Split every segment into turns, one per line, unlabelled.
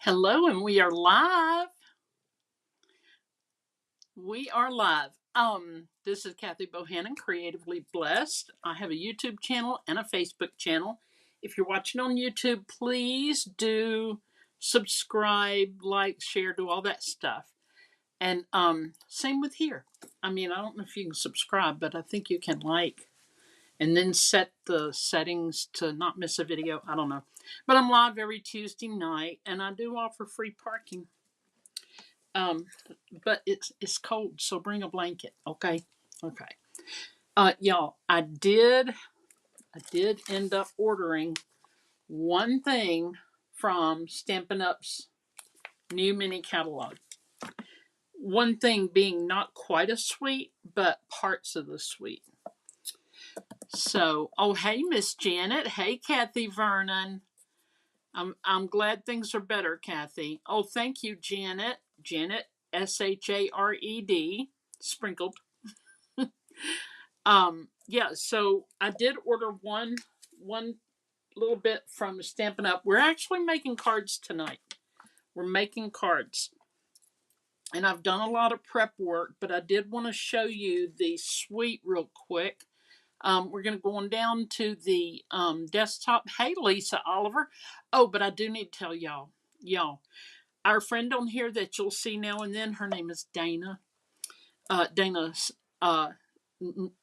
Hello, and we are live. We are live. This is Kathy Bohannon, Creatively Blessed. I have a YouTube channel and a Facebook channel. If you're watching on YouTube, please do subscribe, like, share, do all that stuff. And same with here. I mean, I don't know if you can subscribe, but I think you can like and then set the settings to not miss a video. I don't know. But I'm live every Tuesday night, and I do offer free parking. Um, but it's cold, so bring a blanket, okay? Okay. Y'all, I did end up ordering one thing from Stampin' Up's new mini catalog. One thing being not quite a suite, but parts of the suite. So, oh hey, Miss Janet. Hey, Kathy Vernon. I'm glad things are better, Kathy. Oh, thank you, Janet. Janet Shared, sprinkled. Yeah, so I did order one little bit from Stampin' Up. We're actually making cards tonight. We're making cards. And I've done a lot of prep work, but I did want to show you the suite real quick. We're going to go on down to the desktop. Hey, Lisa Oliver. Oh, but I do need to tell y'all, our friend on here that you'll see now and then, her name is Dana. Dana's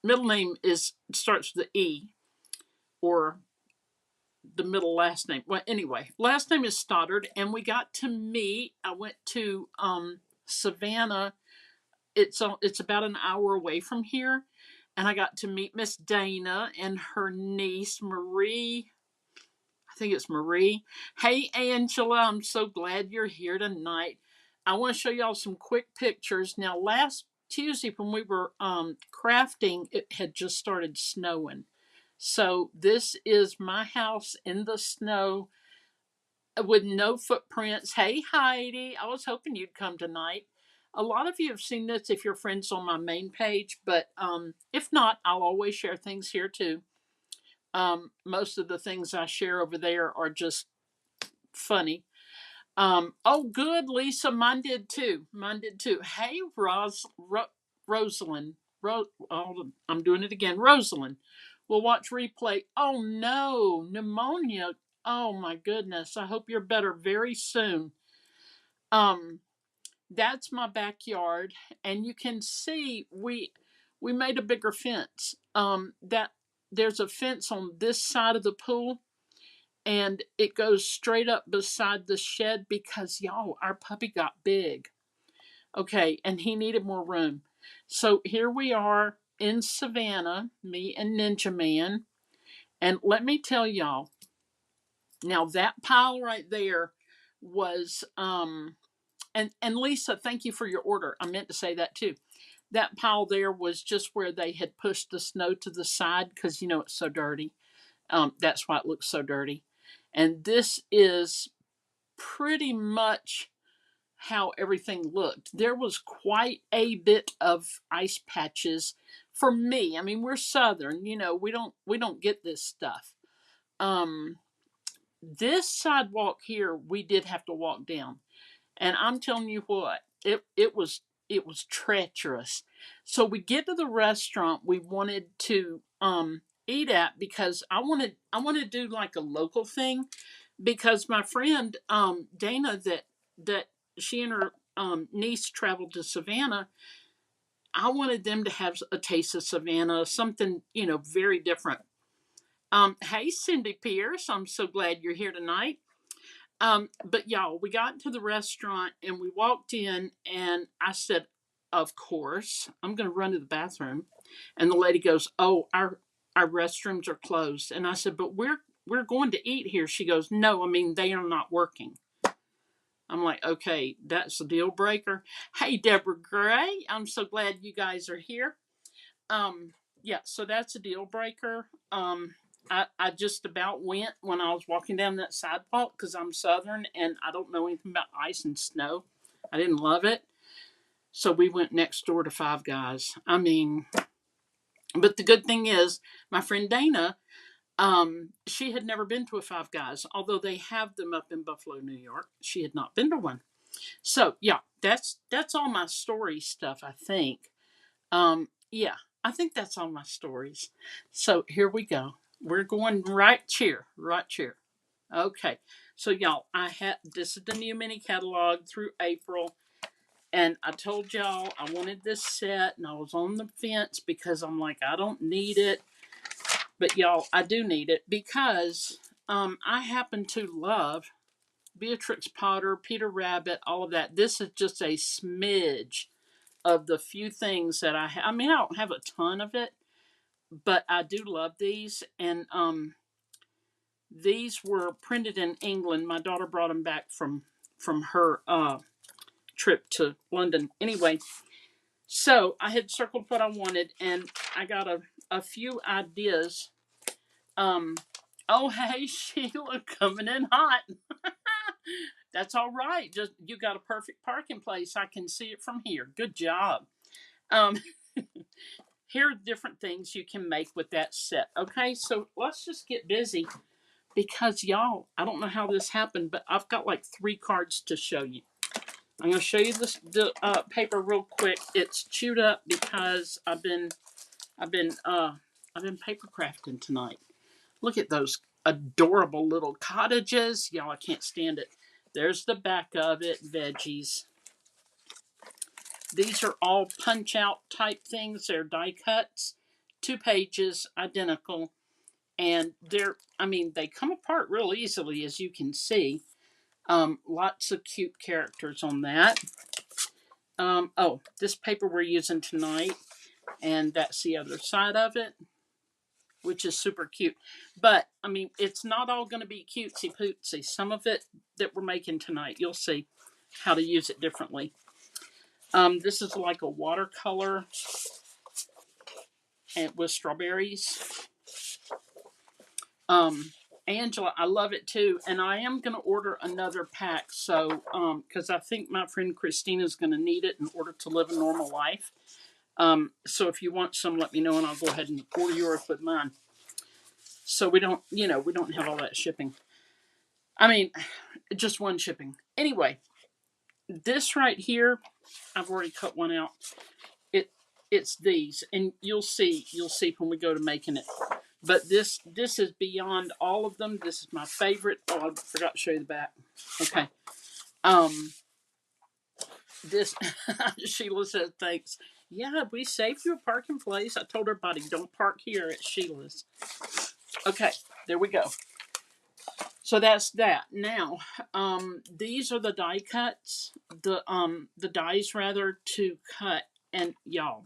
middle name starts with the E, or the middle last name. Well, anyway, last name is Stoddard, and we got to meet. I went to Savannah. It's about an hour away from here, and I got to meet Miss Dana and her niece Marie. I think it's Marie. Hey, Angela, I'm so glad you're here tonight. I want to show y'all some quick pictures. Now, last Tuesday when we were crafting, it had just started snowing. So this is my house in the snow with no footprints. Hey, Heidi, I was hoping you'd come tonight. A lot of you have seen this if you're friends on my main page, but if not, I'll always share things here too. Most of the things I share over there are just funny. Oh, good, Lisa. Mine did too. Mine did too. Hey, Rosalind. I'm doing it again. Rosalind. We'll watch replay. Oh no, pneumonia. Oh my goodness. I hope you're better very soon. Um, that's my backyard, and you can see we made a bigger fence. That there's a fence on this side of the pool, and it goes straight up beside the shed because y'all, our puppy got big. Okay, and he needed more room. So here we are in Savannah, me and Ninja Man. And let me tell y'all, now that pile right there was and Lisa, thank you for your order. I meant to say that too. That pile there was just where they had pushed the snow to the side because you know it's so dirty. That's why it looks so dirty. And this is pretty much how everything looked. There was quite a bit of ice patches for me. I mean, we're southern, you know, we don't get this stuff. Um this sidewalk here we did have to walk down. And I'm telling you what, it was treacherous. So we get to the restaurant we wanted to eat at because I wanted to do like a local thing because my friend Dana that she and her niece traveled to Savannah. I wanted them to have a taste of Savannah, something very different. Hey, Cindy Pierce, I'm so glad you're here tonight. But y'all, we got to the restaurant and we walked in, and I said, "Of course, I'm going to run to the bathroom." And the lady goes, "Oh, our restrooms are closed." And I said, "But we're going to eat here." She goes, "No, I mean they are not working." I'm like, "Okay, that's a deal breaker." Hey, Deborah Gray, I'm so glad you guys are here. Yeah, so that's a deal breaker. I just about went when I was walking down that sidewalk because I'm southern and I don't know anything about ice and snow. I didn't love it. So we went next door to Five Guys. I mean, but the good thing is, my friend Dana She had never been to a Five Guys, although they have them up in Buffalo, New York. She had not been to one. So yeah, that's all my story stuff, I think. Yeah, I think that's all my stories. So here we go. We're going right here, right here. Okay. So y'all, I had this is the new mini catalog through April, and I told y'all I wanted this set, and I was on the fence because I'm like I don't need it, but y'all, I do need it because I happen to love Beatrix Potter, Peter Rabbit, all of that. This is just a smidge of the few things that I have. I mean, I don't have a ton of it, but I do love these. And these were printed in England. My daughter brought them back from her trip to London. Anyway, so I had circled what I wanted, and I got a few ideas. Um, oh hey Sheila, coming in hot. That's all right. Just you got a perfect parking place. I can see it from here. Good job. Um, here are different things you can make with that set. Okay, so let's just get busy because y'all, I don't know how this happened, but I've got like 3 cards to show you. I'm going to show you the paper real quick. It's chewed up because I've been paper crafting tonight. Look at those adorable little cottages. Y'all, I can't stand it. There's the back of it, veggies. These are all punch out type things. They're die cuts, 2 pages, identical. And I mean, they come apart real easily, as you can see. Lots of cute characters on that. Oh, this paper we're using tonight, and that's the other side of it, which is super cute. But, I mean, it's not all going to be cutesy pootsy. Some of it that we're making tonight, you'll see how to use it differently. This is like a watercolor and with strawberries. Angela, I love it too, and I am going to order another pack. So, because I think my friend Christina is going to need it in order to live a normal life. So if you want some, let me know, and I'll go ahead and order yours with mine. So we don't, we don't have all that shipping. I mean, just one shipping. Anyway, this right here, I've already cut one out. It's these, and you'll see when we go to making it. But this is beyond all of them. This is my favorite. Oh, I forgot to show you the back. Okay. This Sheila said thanks. Yeah, we saved you a parking place. I told everybody don't park here at Sheila's. Okay, there we go. So that's that. Now, these are the die cuts. The dies rather to cut, and y'all,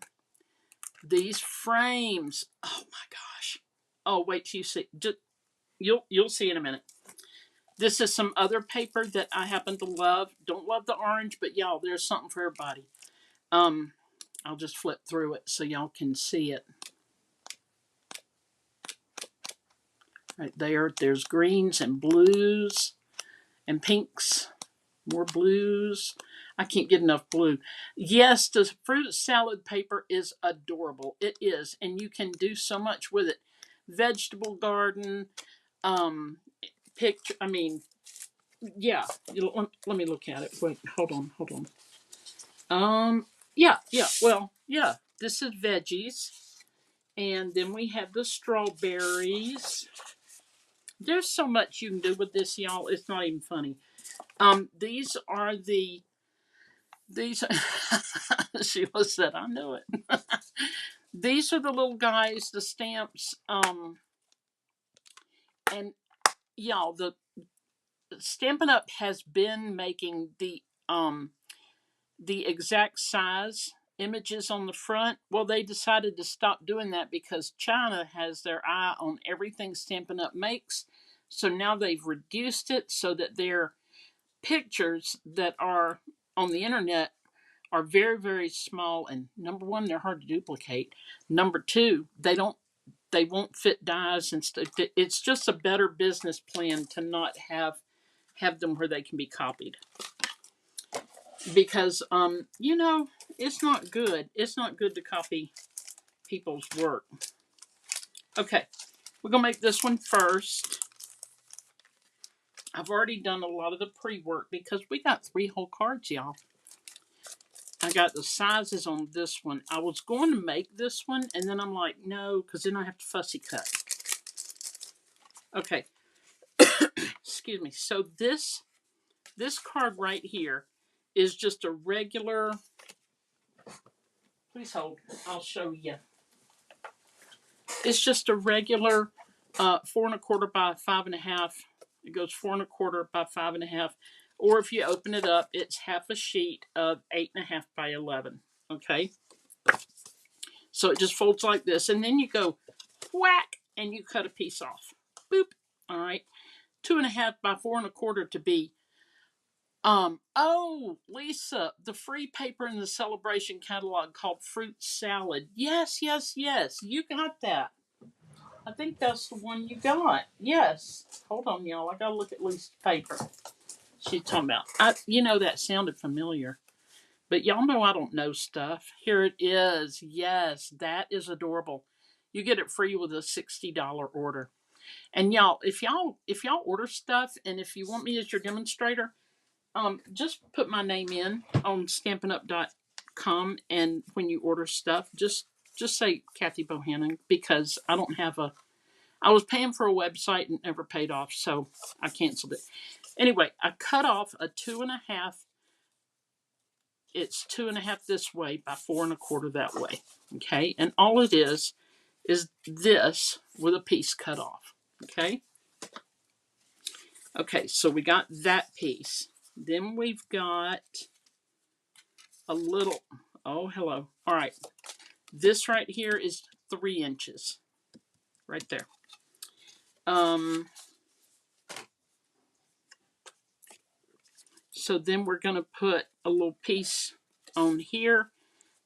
these frames. Oh my gosh. Oh wait till you see. Just, you'll see in a minute. This is some other paper that I happen to love. Don't love the orange, but y'all, there's something for everybody. I'll just flip through it so y'all can see it. Right there's greens and blues and pinks. More blues. I can't get enough blue. Yes, the fruit salad paper is adorable. It is, and you can do so much with it. Vegetable garden, picture. I mean, yeah. Let me look at it. Wait, hold on. Yeah. Well, yeah. This is veggies, and then we have the strawberries. There's so much you can do with this, y'all. It's not even funny. These are these. Sheila said, "I knew it." These are the little guys, the stamps. And y'all, the Stampin' Up has been making the exact size images on the front. Well, they decided to stop doing that because China has their eye on everything Stampin' Up makes. So now they've reduced it so that their pictures that are on the internet are very, very small. And number one, they're hard to duplicate. Number two, they won't fit dies and stuff. It's just a better business plan to not have them where they can be copied. Because it's not good. It's not good to copy people's work. Okay. We're going to make this one first. I've already done a lot of the pre-work because we got 3 whole cards, y'all. I got the sizes on this one. I was going to make this one, and then I'm like, no, because then I have to fussy cut. Okay. Excuse me. So this card right here is just a regular. Please hold. I'll show you. It's just a regular 4 1/4 by 5 1/2. It goes 4 1/4 by 5 1/2. Or if you open it up, it's half a sheet of 8 1/2 by 11. Okay. So it just folds like this, and then you go whack, and you cut a piece off. Boop. All right. 2 1/2 by 4 1/4 to be. Oh, Lisa, the free paper in the celebration catalog called Fruit Salad. Yes, yes, yes. You got that. I think that's the one you got. Yes. Hold on, y'all. I gotta look at Lisa's paper. She's talking about. That sounded familiar. But y'all know I don't know stuff. Here it is. Yes, that is adorable. You get it free with a $60 order. And y'all, if y'all order stuff, and if you want me as your demonstrator, just put my name in on stampinup.com, and when you order stuff, just say Kathy Bohannon, because I don't have a. I was paying for a website and never paid off, so I canceled it. Anyway, I cut off a 2 1/2. It's 2 1/2 this way by 4 1/4 that way. Okay, and all it is this with a piece cut off. Okay. Okay, so we got that piece. Then we've got a little. Oh, hello. All right. This right here is 3 inches. Right there. So then we're going to put a little piece on here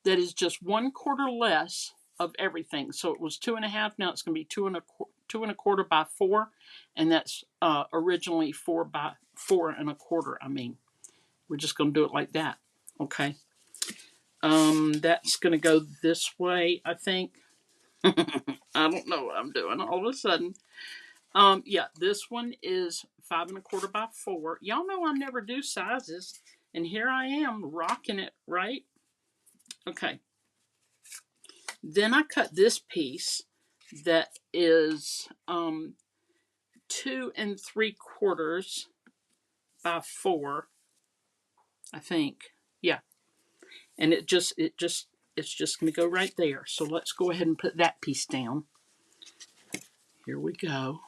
that is just 1/4 less of everything. So it was 2 1/2. Now it's going to be 2 1/4 by 4, and that's originally 4 by 4 1/4. I mean, we're just going to do it like that. Okay. That's going to go this way, I think. I don't know what I'm doing all of a sudden. Yeah, this one is 5 1/4 by 4. Y'all know I never do sizes, and here I am rocking it, right? Okay. Then I cut this piece that is 2 3/4 by 4, I think. Yeah, and it's just going to go right there. So let's go ahead and put that piece down. Here we go.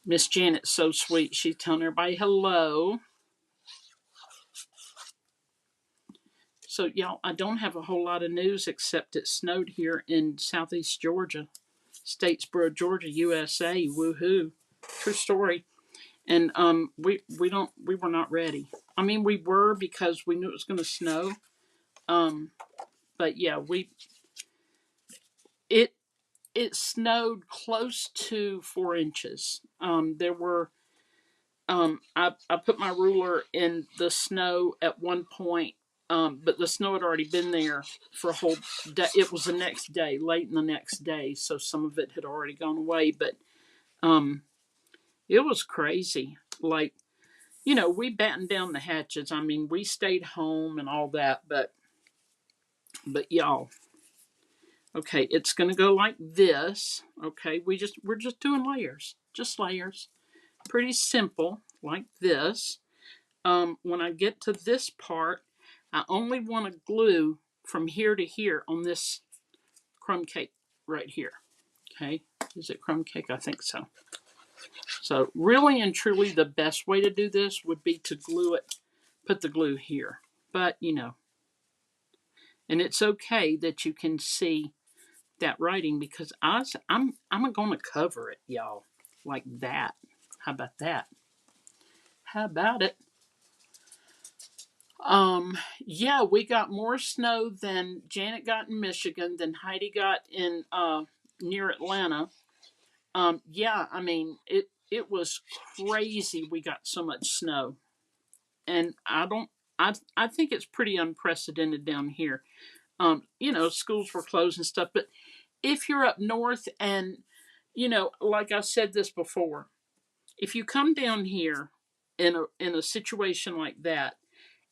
Miss Janet's so sweet. She's telling everybody hello. So, y'all, I don't have a whole lot of news except it snowed here in southeast Georgia, Statesboro, Georgia, USA. Woohoo! True story. And we were not ready. I mean, we were, because we knew it was going to snow. But yeah, it snowed close to 4 inches. There were. I put my ruler in the snow at one point, but the snow had already been there for a whole day. It was the next day, late in the next day, so some of it had already gone away. But it was crazy. Like, we battened down the hatches. I mean, we stayed home and all that, but y'all. Okay, it's gonna go like this. Okay, we're just doing layers, just layers, pretty simple, like this. When I get to this part, I only want to glue from here to here on this crumb cake right here. Okay, is it crumb cake? I think so. So really and truly, the best way to do this would be to glue it, put the glue here. But and it's okay that you can see that writing, because I'm going to cover it, y'all, like that. How about that? How about it? Yeah, we got more snow than Janet got in Michigan, than Heidi got in near Atlanta. Yeah, I mean, it was crazy. We got so much snow, and I think it's pretty unprecedented down here. Schools were closed and stuff, but if you're up north and, like I said this before, if you come down here in a situation like that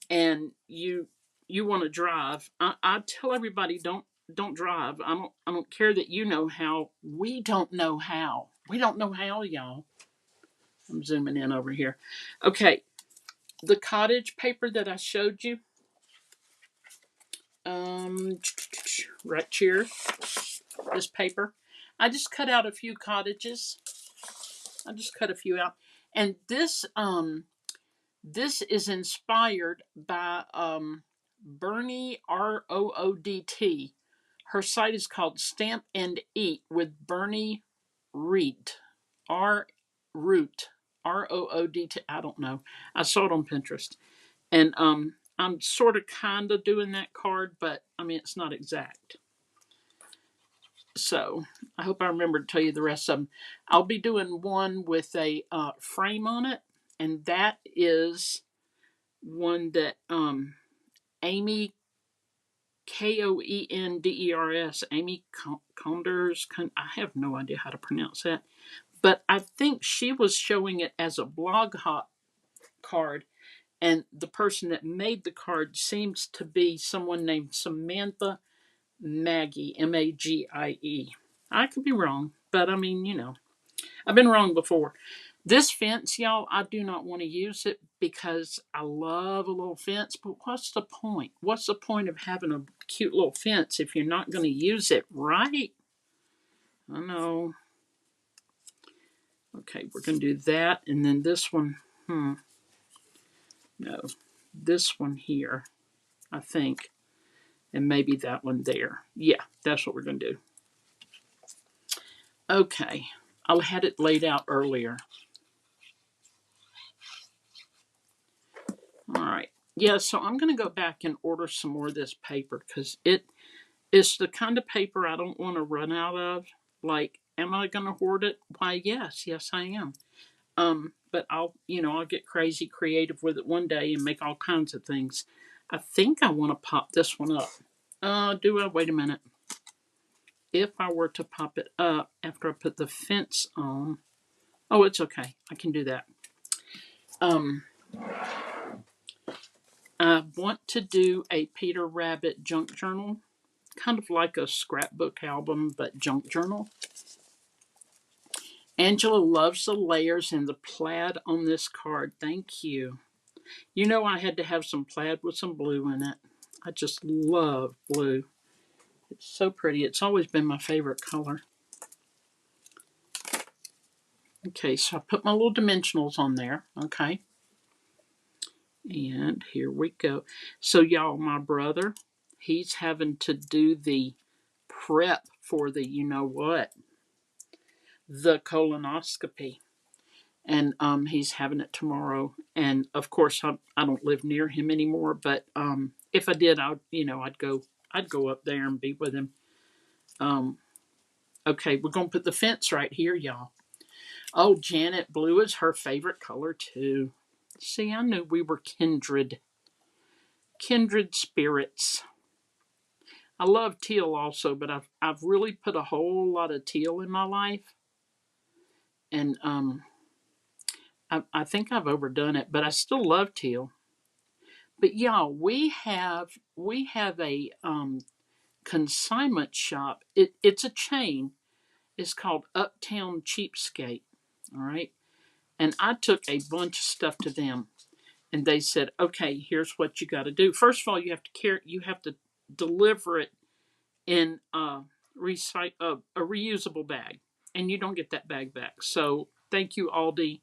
and you want to drive, I tell everybody don't drive. I don't care that you know how. We don't know how. We don't know how, y'all. I'm zooming in over here. Okay, the cottage paper that I showed you, right here, this paper. I just cut out a few cottages. I just cut a few out, and this is inspired by Bernie Roodt. Her site is called Stamp and Eat with Bernie Reed. R Root. Roodt. I don't know. I saw it on Pinterest. And I'm sort of kind of doing that card, but I mean it's not exact. So I hope I remember to tell you the rest of them. I'll be doing one with a frame on it, and that is one that Amy Koenders, Amy Conders. I have no idea how to pronounce that, but I think she was showing it as a blog hop card, and the person that made the card seems to be someone named Samantha Maggie, Magie. I could be wrong, but I mean, I've been wrong before. This fence, y'all, I do not want to use it because I love a little fence, but what's the point? What's the point of having a cute little fence if you're not going to use it, right? I know. Okay, we're going to do that, and then this one, no, this one here, I think, and maybe that one there. Yeah, that's what we're going to do. Okay, I had it laid out earlier. All right. Yeah, so I'm going to go back and order some more of this paper because it's the kind of paper I don't want to run out of. Like, am I going to hoard it? Why, yes, I am. But I'll get crazy creative with it one day and make all kinds of things. I think I want to pop this one up. Do I? Wait a minute. If I were to pop it up after I put the fence on, oh, it's okay. I can do that. I want to do a Peter Rabbit junk journal, kind of like a scrapbook album, but junk journal. Angela loves the layers and the plaid on this card. Thank you. You know I had to have some plaid with some blue in it. I just love blue. It's so pretty. It's always been my favorite color. Okay, so I put my little dimensionals on there. Okay. And here we go. So y'all, my brother, he's having to do the prep for the the colonoscopy. And he's having it tomorrow. And of course I don't live near him anymore, but if I did, I'd go up there and be with him. Okay, we're gonna put the fence right here, y'all. Oh, Janet, blue is her favorite color too. See, I knew we were kindred spirits. I love teal also, but I've really put a whole lot of teal in my life, and I think I've overdone it, but I still love teal. But y'all, we have a consignment shop. It's a chain. It's called Uptown Cheapskate. All right, and I took a bunch of stuff to them, and they said, "Okay, here's what you got to do. First of all, you have to deliver it in a reusable bag, and you don't get that bag back. So thank you, Aldi,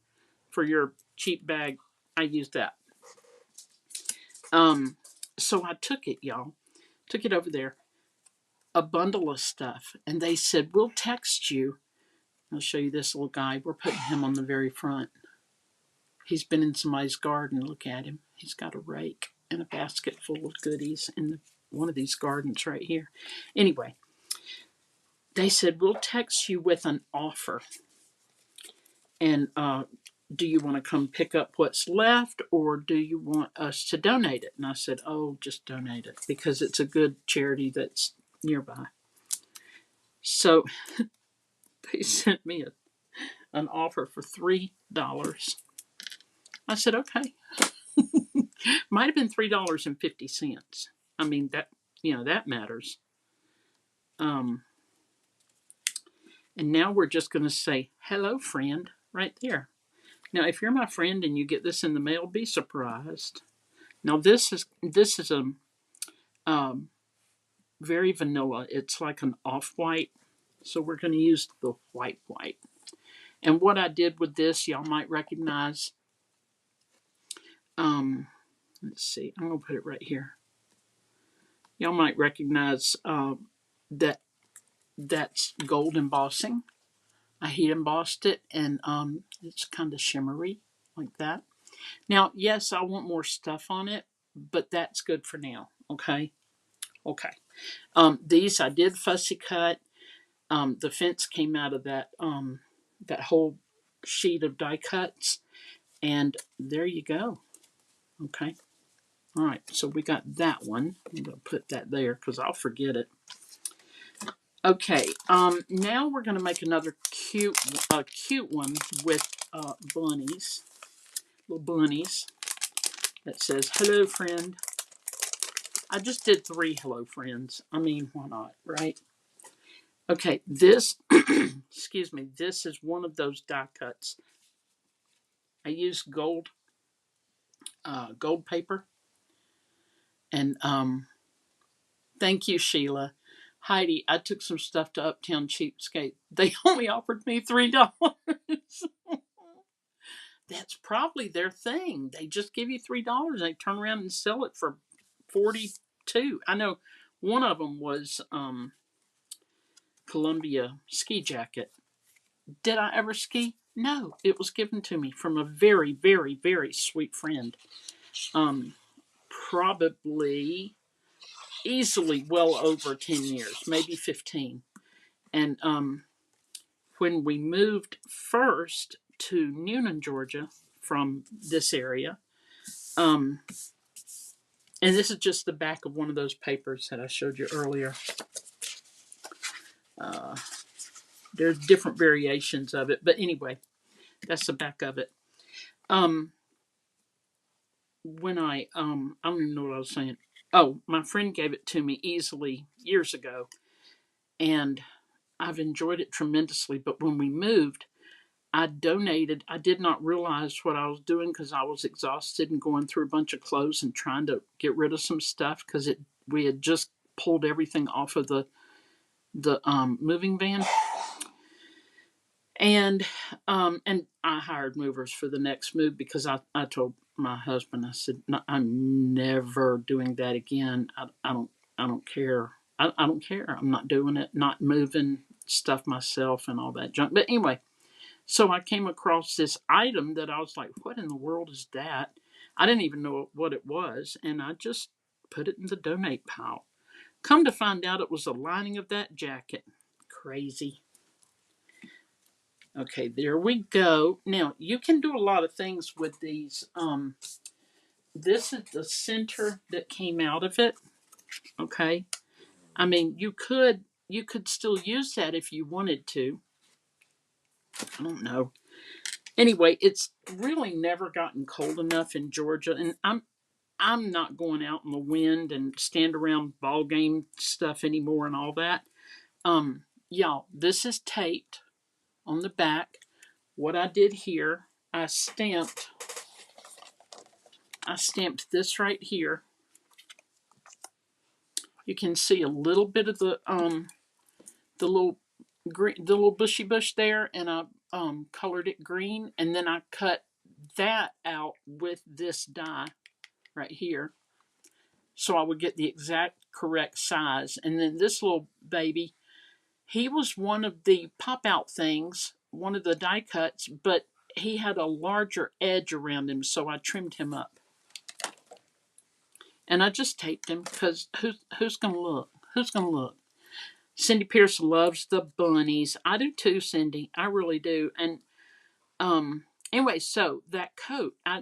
for your cheap bag. I used that. So I took it, y'all. Took it over there, a bundle of stuff, and they said, "We'll text you." I'll show you this little guy. We're putting him on the very front. He's been in somebody's garden. Look at him. He's got a rake and a basket full of goodies in one of these gardens right here. Anyway, they said, "We'll text you with an offer. And do you want to come pick up what's left, or do you want us to donate it?" And I said, "Oh, just donate it because it's a good charity that's nearby." So they sent me an offer for $3. I said, okay. Might have been $3.50. I mean, that, that matters. Um, and now we're just going to say, hello, friend, right there. Now, if you're my friend and you get this in the mail, be surprised. Now, this is a very vanilla. It's like an off-white, so we're going to use the white. And what I did with this, y'all might recognize. Let's see, I'm going to put it right here. Y'all might recognize that that's gold embossing. I heat embossed it, and it's kind of shimmery like that. Now, yes, I want more stuff on it, but that's good for now. Okay. These I did fussy cut. The fence came out of that whole sheet of die cuts, and there you go. Okay. All right. So we got that one. I'm gonna put that there because I'll forget it. Okay. Now we're gonna make another cute one with bunnies, little bunnies that says "Hello, friend." I just did 3 hello friends. I mean, why not, right? Okay, this, excuse me, this is one of those die cuts. I used gold paper, and thank you, Sheila. Heidi, I took some stuff to Uptown Cheapskate. They only offered me $3. That's probably their thing. They just give you $3. They turn around and sell it for 42. I know one of them was Columbia ski jacket. Did I ever ski? No, it was given to me from a very, very, very sweet friend. Probably easily well over 10 years, maybe 15. And when we moved first to Newnan, Georgia, from this area, and this is just the back of one of those papers that I showed you earlier. There's different variations of it, but anyway, that's the back of it. When I don't even know what I was saying. Oh, my friend gave it to me easily years ago, and I've enjoyed it tremendously. But when we moved, I donated. I did not realize what I was doing because I was exhausted and going through a bunch of clothes and trying to get rid of some stuff because we had just pulled everything off of the moving van. And I hired movers for the next move because I told my husband, I said, no, I'm never doing that again. I don't care. I don't care. I'm not doing it. Not moving stuff myself and all that junk. But anyway, so I came across this item that I was like, what in the world is that? I didn't even know what it was, and I just put it in the donate pile. Come to find out, it was the lining of that jacket. Crazy. Okay, there we go. Now, you can do a lot of things with these. This is the center that came out of it. Okay. I mean, you could still use that if you wanted to. I don't know. Anyway, it's really never gotten cold enough in Georgia, and I'm not going out in the wind and stand around ball game stuff anymore and all that. Y'all, this is taped on the back. What I did here, I stamped this right here. You can see a little bit of the little green, the little bushy bush there, and I colored it green, and then I cut that out with this die right here, so I would get the exact correct size. And then this little baby, he was one of the pop out things, one of the die cuts, but he had a larger edge around him, so I trimmed him up. And I just taped him because who's gonna look? Who's gonna look? Cindy Pierce loves the bunnies. I do too, Cindy. I really do. And anyway, so that coat, I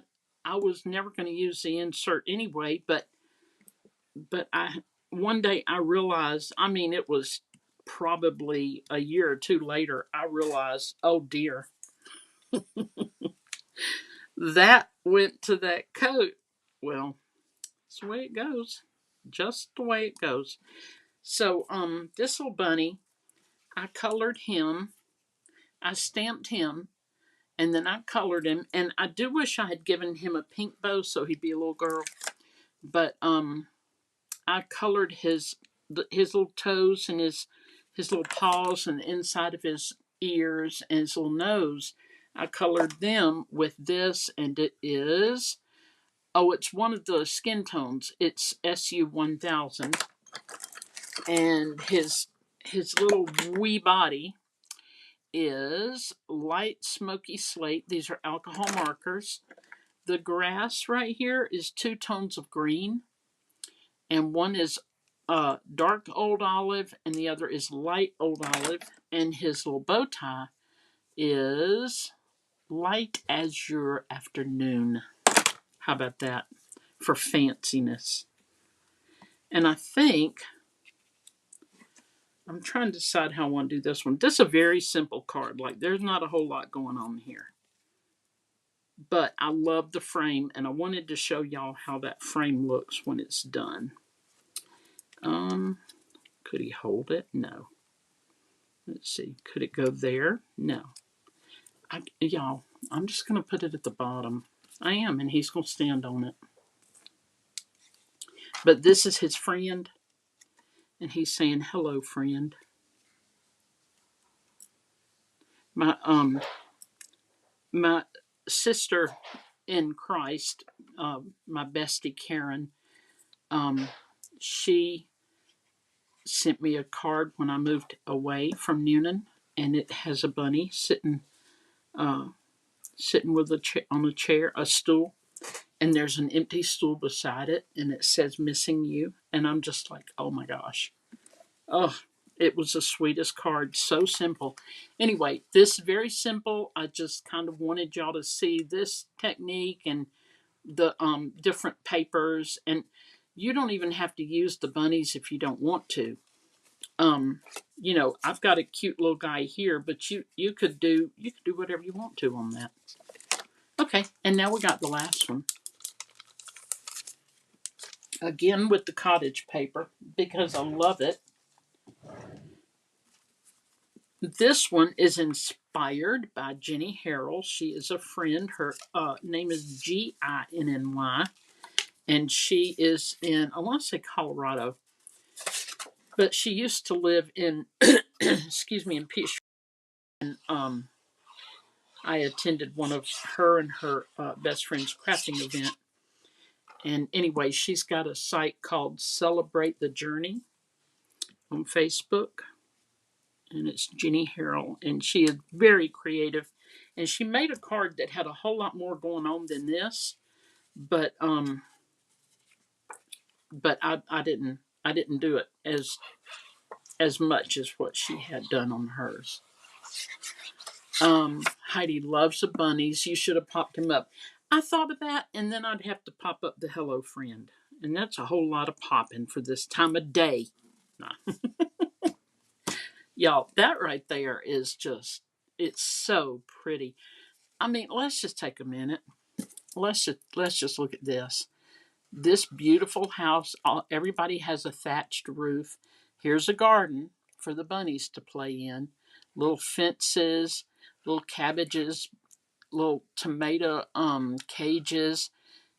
was never going to use the insert anyway, but I one day I realized, I mean, it was probably a year or two later, I realized, oh dear, that went to that coat. Well, that's the way it goes. Just the way it goes. So, this little bunny, I colored him, I stamped him, and then I colored him. And I do wish I had given him a pink bow so he'd be a little girl. But I colored his little toes and his little paws and the inside of his ears and his little nose. I colored them with this, and it is, oh, it's one of the skin tones. It's SU1000, and his little wee body is light smoky slate. These are alcohol markers. The grass right here is 2 tones of green, and one is dark old olive, and the other is light old olive. And his little bow tie is light azure afternoon. How about that for fanciness? And I think I'm trying to decide how I want to do this one. This is a very simple card. Like, there's not a whole lot going on here. But I love the frame, and I wanted to show y'all how that frame looks when it's done. Could he hold it? No. Let's see. Could it go there? No. Y'all, I'm just going to put it at the bottom. I am, and he's going to stand on it. But this is his friend, and he's saying, hello, friend. My sister in Christ, my bestie Karen, she sent me a card when I moved away from Noonan, and it has a bunny sitting with on a chair, a stool, and there's an empty stool beside it, and it says "missing you," and I'm just like, oh my gosh, oh, it was the sweetest card, so simple. Anyway, this is very simple. I just kind of wanted y'all to see this technique and the different papers, and you don't even have to use the bunnies if you don't want to. I've got a cute little guy here, but you could do whatever you want to on that. Okay, and now we got the last one. Again with the cottage paper because I love it. This one is inspired by Jenny Harrell. She is a friend. Her name is Ginny, and she is in, I want to say Colorado, but she used to live in, excuse me, in Peachtree. And I attended one of her and her best friend's crafting event. And anyway, she's got a site called Celebrate the Journey on Facebook. And it's Jenny Harrell. And she is very creative. And she made a card that had a whole lot more going on than this. But I didn't do it as much as what she had done on hers. Heidi loves the bunnies. You should have popped him up. I thought of that, and then I'd have to pop up the hello friend. And that's a whole lot of popping for this time of day. Nah. Y'all, that right there is just, it's so pretty. I mean, let's just take a minute. Let's just look at this. This beautiful house, everybody has a thatched roof. Here's a garden for the bunnies to play in. Little fences, little cabbages, little tomato cages.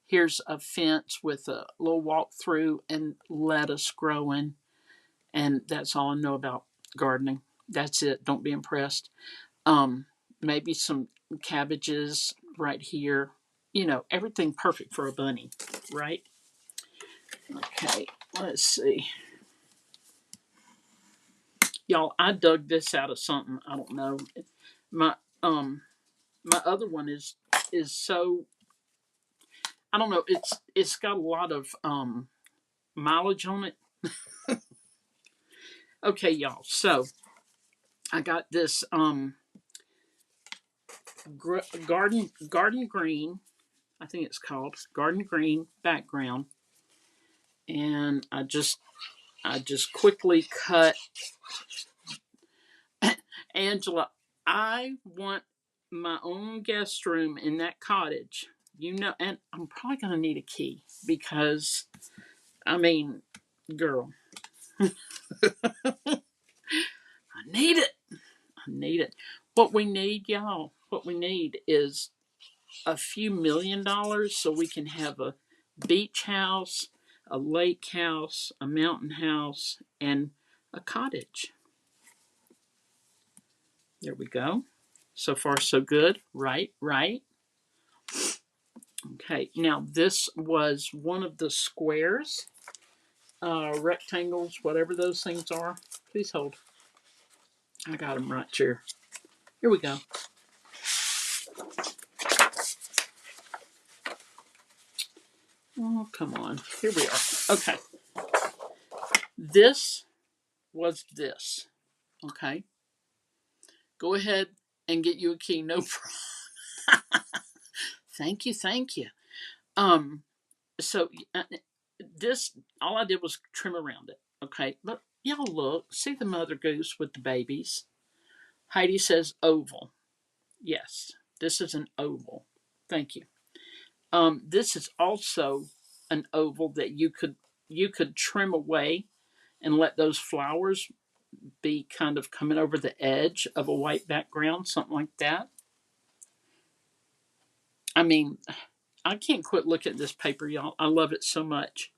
Here's a fence with a little walk through and lettuce growing. And that's all I know about gardening. That's it. Don't be impressed. Maybe some cabbages right here. Everything perfect for a bunny, right? Okay, let's see. Y'all, I dug this out of something. I don't know. My other one is so, I don't know, it's got a lot of mileage on it. Okay, y'all. So I got this garden green, I think it's called garden green background, and I just quickly cut Angela, I want my own guest room in that cottage. You know, and I'm probably going to need a key because, I mean, girl, I need it. I need it. What we need, y'all, what we need is a few $1,000,000 so we can have a beach house, a lake house, a mountain house, and a cottage. There we go. So far, so good. Right, right. Okay, now this was one of the squares, rectangles, whatever those things are. Please hold. I got them right here. Here we go. Oh, come on. Here we are. Okay. This was this. Okay. Go ahead and get you a key. No problem. Thank you. Thank you. Um, so this, all I did was trim around it. Okay. But y'all look, see the mother goose with the babies. Heidi says oval. Yes, this is an oval. Thank you. This is also an oval that you could trim away and let those flowers be kind of coming over the edge of a white background, something like that. I mean, I can't quit looking at this paper, y'all. I love it so much.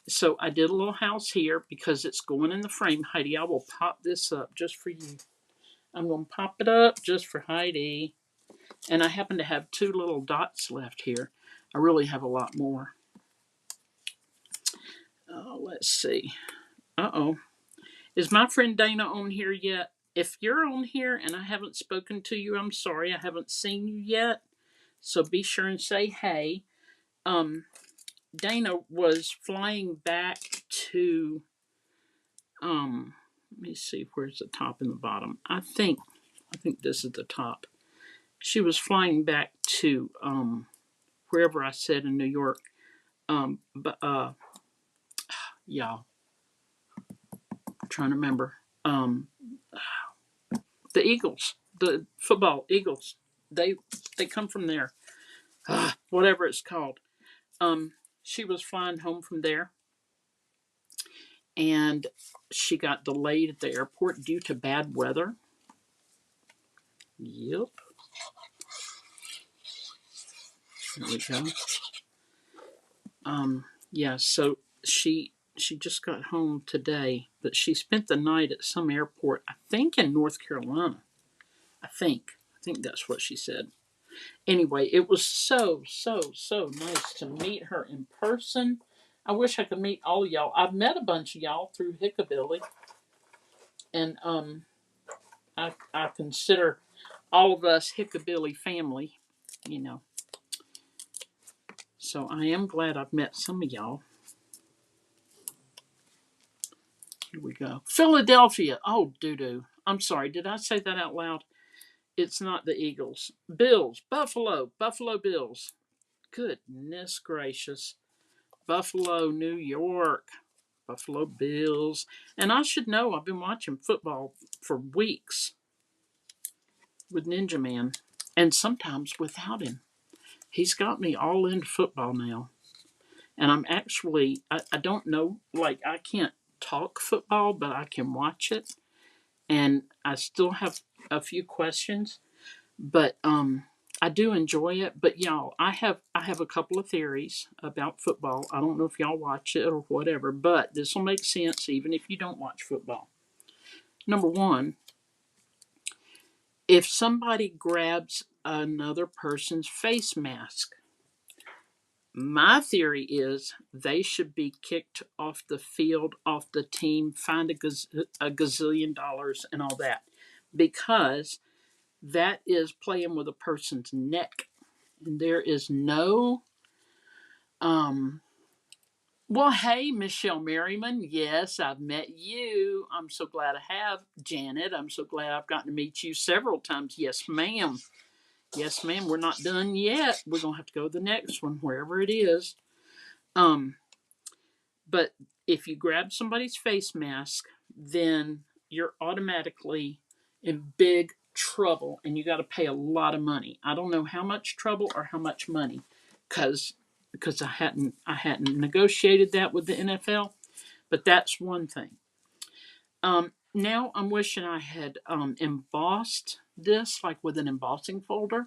So I did a little house here because it's going in the frame. Heidi, I will pop this up just for you. I'm going to pop it up just for Heidi. And I happen to have 2 little dots left here. I really have a lot more. Let's see. Uh-oh. Is my friend Dana on here yet? If you're on here and I haven't spoken to you, I'm sorry. I haven't seen you yet. So be sure and say hey. Dana was flying back to, let me see, where's the top and the bottom? I think this is the top. She was flying back to, wherever I said in New York. But y'all, I'm trying to remember. The Eagles, the football Eagles. They come from there. Whatever it's called. She was flying home from there, and she got delayed at the airport due to bad weather. Yep. There we go. Yeah, so she just got home today, but she spent the night at some airport, I think in North Carolina. I think that's what she said. Anyway, it was so nice to meet her in person. I wish I could meet all of y'all. I've met a bunch of y'all through Hickabilly, and I consider all of us Hickabilly family, you know. So I am glad I've met some of y'all. Here we go. Philadelphia. Oh, doo-doo. I'm sorry. Did I say that out loud? It's not the Eagles. Bills. Buffalo. Buffalo Bills. Goodness gracious. Buffalo, New York. Buffalo Bills. And I should know, I've been watching football for weeks with Ninja Man. And sometimes without him. He's got me all into football now. And I'm actually, I don't know, like I can't talk football, but I can watch it. And I still have a few questions, but I do enjoy it. But y'all, I have a couple of theories about football. I don't know if y'all watch it or whatever, but this will make sense even if you don't watch football. Number one, if somebody grabs another person's face mask, my theory is they should be kicked off the field, off the team, fined a gazillion dollars and all that, because that is playing with a person's neck. And there is no, well, hey, Michelle Merriman. Yes, I've met you. I'm so glad I have. Janet, I'm so glad I've gotten to meet you several times. Yes, ma'am. Yes, ma'am. We're not done yet. We're going to have to go to the next one, wherever it is. But if you grab somebody's face mask, then you're automatically in big trouble, and you got to pay a lot of money. I don't know how much trouble or how much money, because I hadn't negotiated that with the NFL. But that's one thing. Now I'm wishing I had embossed this like with an embossing folder.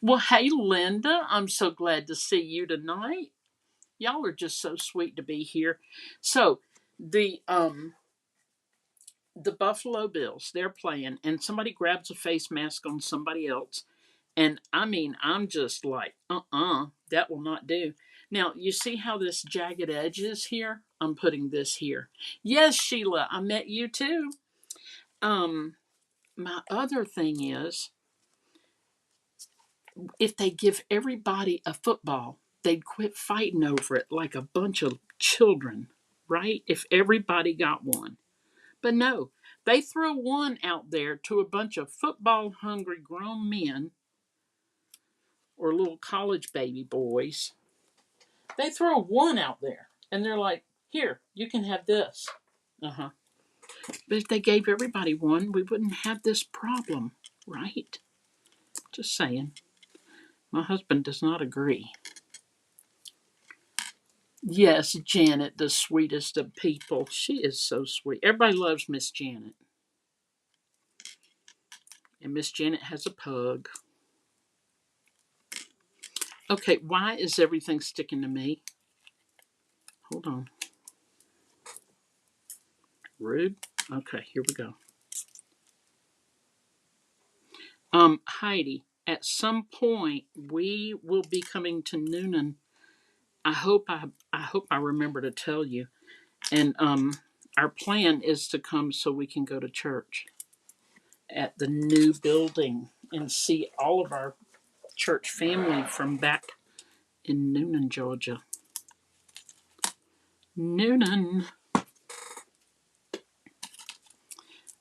Well, hey Linda, I'm so glad to see you tonight. Y'all are just so sweet to be here. So the Buffalo Bills, they're playing, and somebody grabs a face mask on somebody else. And I mean, I'm just like, that will not do. Now, you see how this jagged edge is here? I'm putting this here. Yes, Sheila, I met you too. Um, my other thing is, if they give everybody a football, they'd quit fighting over it like a bunch of children, right? If everybody got one. But no, they throw one out there to a bunch of football hungry grown men or little college baby boys. They throw one out there and they're like, here, you can have this. Uh-huh. But if they gave everybody one, we wouldn't have this problem, right? Just saying. My husband does not agree. Yes, Janet, the sweetest of people. She is so sweet. Everybody loves Miss Janet. And Miss Janet has a pug. Okay, why is everything sticking to me? Hold on. Rude. Okay, here we go. Heidi, at some point we will be coming to Noonan. I hope I remember to tell you. And our plan is to come so we can go to church at the new building and see all of our church family from back in Noonan, Georgia. Noonan.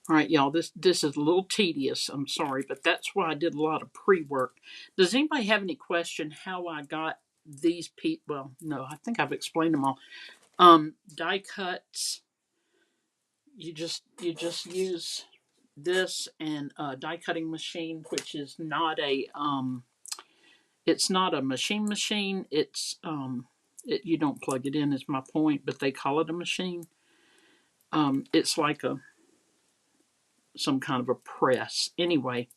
All right, y'all, this is a little tedious. I'm sorry, but that's why I did a lot of pre-work. Does anybody have any question how I got these Well, no, I think I've explained them all. Die cuts. You just use this and a die cutting machine, which is not a it's not a machine. You don't plug it in. Is my point, but they call it a machine. It's like some kind of a press. Anyway,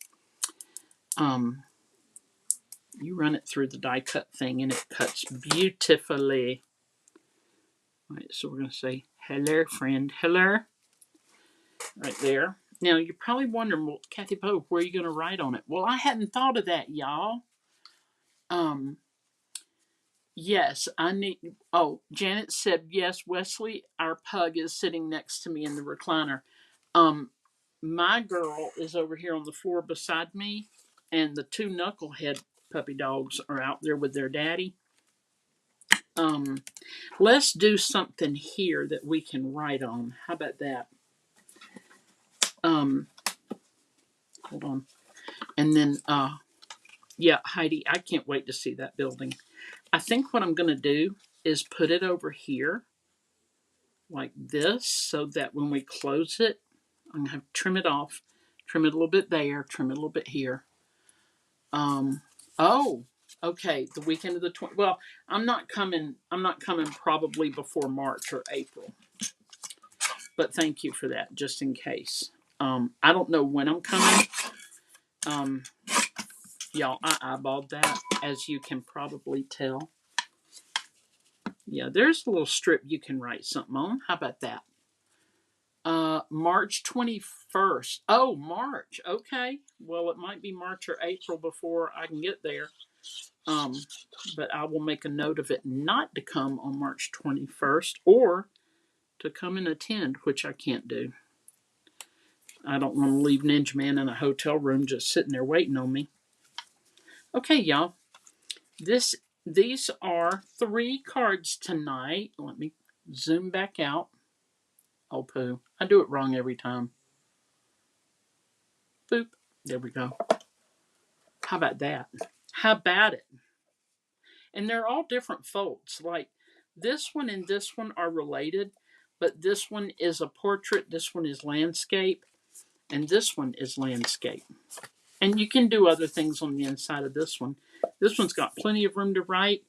you run it through the die cut thing and it cuts beautifully. All right, so we're going to say, hello, friend. Hello. Right there. Now, you're probably wondering, well, Kathy Pope, where are you going to write on it? Well, I hadn't thought of that, y'all. Yes, I need. Oh, Janet said, yes, Wesley, our pug is sitting next to me in the recliner. Um, my girl is over here on the floor beside me, and the two knucklehead puppy dogs are out there with their daddy. Let's do something here that we can write on. How about that? Hold on. And then, yeah, Heidi, I can't wait to see that building. I think what I'm going to do is put it over here like this so that when we close it, I'm going to have to trim it off, trim it a little bit there, trim it a little bit here. Oh, okay, the weekend of the 20th. Well, I'm not coming probably before March or April. But thank you for that, just in case. I don't know when I'm coming. Y'all, I eyeballed that, as you can probably tell. Yeah, there's a little strip you can write something on. How about that? March 21st. Oh, March. Okay. Well, it might be March or April before I can get there. But I will make a note of it not to come on March 21st or to come and attend, which I can't do. I don't want to leave Ninja Man in a hotel room just sitting there waiting on me. Okay, y'all. These are 3 cards tonight. Let me zoom back out. Oh, poo. I do it wrong every time. Boop. There we go. How about that? How about it? And they're all different folds. Like this one and this one are related, but this one is a portrait, this one is landscape. And this one is landscape. And you can do other things on the inside of this one. This one's got plenty of room to write.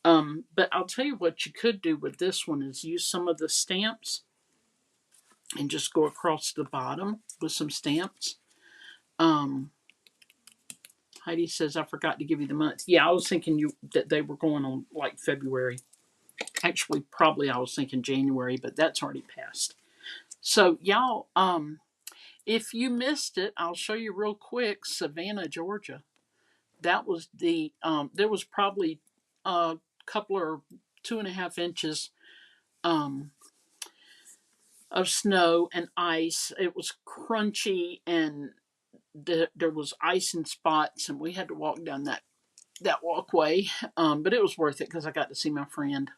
But I'll tell you what you could do with this one is use some of the stamps and just go across the bottom with some stamps. Heidi says, I forgot to give you the month. Yeah, I was thinking that they were going on like February. Actually, probably I was thinking January, but that's already passed. So, y'all, if you missed it, I'll show you real quick. Savannah, Georgia. That was there was probably a couple or 2.5 inches um, of snow and ice. It was crunchy and there was ice in spots, and we had to walk down that walkway. But it was worth it because I got to see my friend.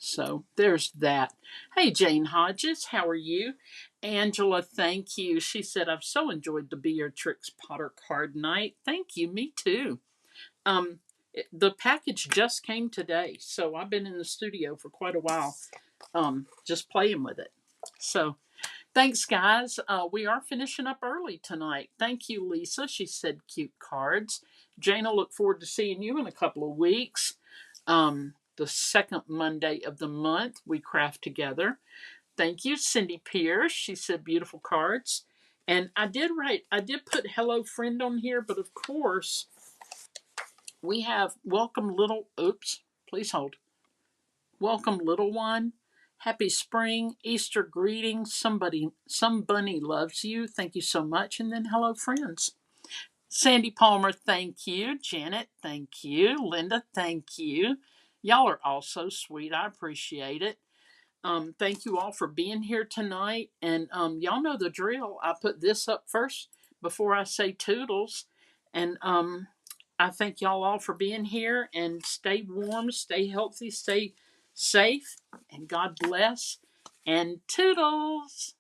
So there's that. Hey, Jane Hodges, how are you? Angela, thank you. She said, I've so enjoyed the Beatrix Potter card night. Thank you, me too. The package just came today, so I've been in the studio for quite a while, just playing with it. So thanks, guys. We are finishing up early tonight. Thank you, Lisa. She said cute cards. Jane, I look forward to seeing you in a couple of weeks. The second Monday of the month, we craft together. Thank you, Cindy Pierce. She said beautiful cards. And I did put hello friend on here, but of course, we have welcome little, oops, please hold. Welcome little one. Happy spring, Easter greetings. Some bunny loves you. Thank you so much. And then hello friends. Sandy Palmer, thank you. Janet, thank you. Linda, thank you. Y'all are all so sweet. I appreciate it. Thank you all for being here tonight. And y'all know the drill. I put this up first before I say toodles. And I thank y'all all for being here. And stay warm, stay healthy, stay safe. And God bless. And toodles.